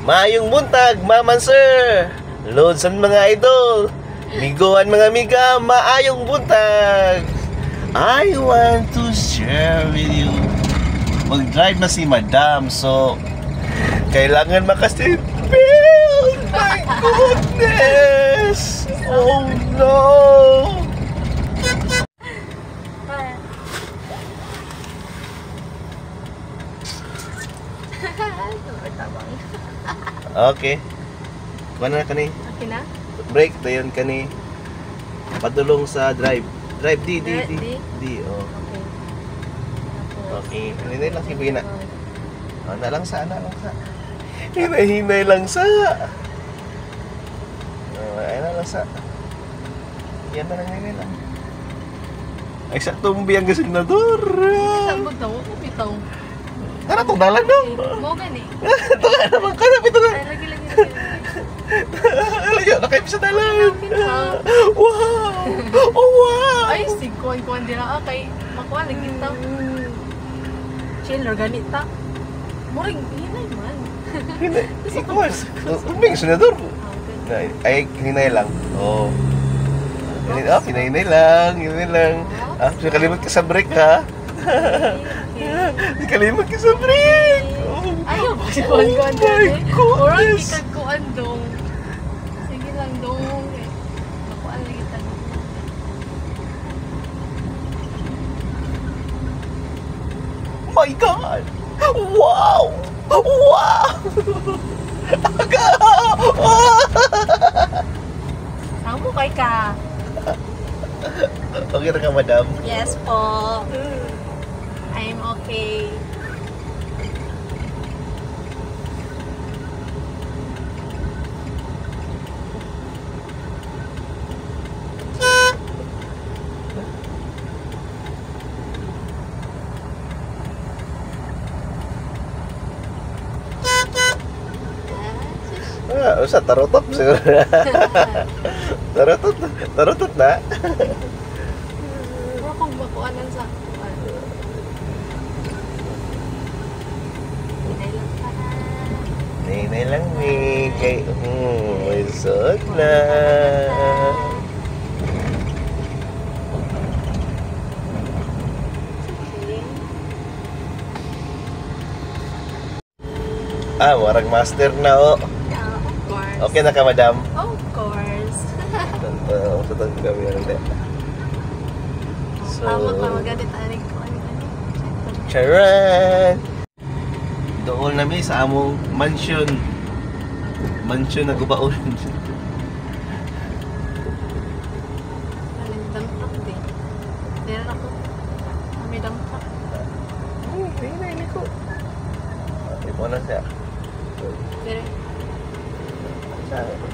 Maayong buntag, Maman Sir. Loadsan mga idol. Migoan mga miga, maayong buntag. I want to share with you. Mag-drive na si Madam, so kailangan makaseatbelt. My goodness. Oh no. Okay. Kuha na kani. Okay na? Break dayon kani. Padulong sa drive. Drive D. Oh. Okay. Hinay lang sige na. Oh, na lang sa. Hinay lang sa. Oh, ay na lang sa. Yan na lang hinay lang. Ay sakto mong biyang gasignador. Saan mo daw? Bitaw. Tara to dalan no. Mo gani. Ito nga naman ka napito na. Lagi. Lagi, nakaip sa dalan. Wow! Oh, wow! Ay, si kuan din na kay makuha lagi ta. Chill organita. Murag hinay man. Hinay. Ikuas. Umbing senador. Ay, hinay lang. Oh. Hinay lang. Ah, kalimot ka sa break ha. Kalimot ka sa break. Ayaw ba si kuan dali? Orang ikagkuan dong. Sige lang dong. Makuha lagi ta. My God! Wow! Wow! Amo kay ka. Okay na ka, Madam? Yes po. I'm okay. Usah tarotot siguro. Tarotot na. Pero kung bakuanan sa kuan. Hinay lang ni kay may suot na. Ah, warang master na oh. Okay na ka, Madam? Of course. Sa tang kami hindi. So, magalit aning ko. charan! Doon nami sa among mansion. Mansion na gubaon. Dampak din. Meron ako. May dampak. Hindi ko. Okay po na siya. Pero,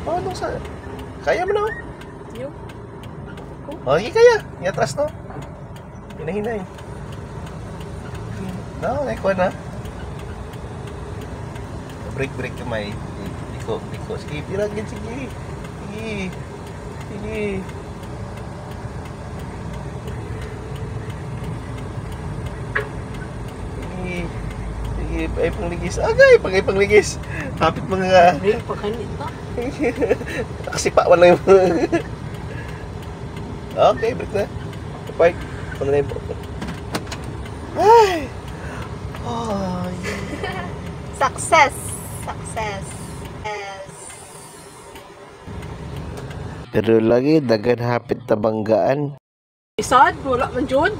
Paano sa... Kaya mo na? yung? Oh, hindi kaya. Iatras no? Hinahinay. No, naikuha na. Break kamay. Liko. Sige, piragin. Sige. Ay pangligis. Agay, pangligis. Kapit mga... Break pa kanita. Nakasipawan lang yung... Okay, break na. Park. Ano na yung... Ay! Oh, yeah. Success. Yes. Pero lagi, dagan hapit na banggaan. Isad, wala man dyan.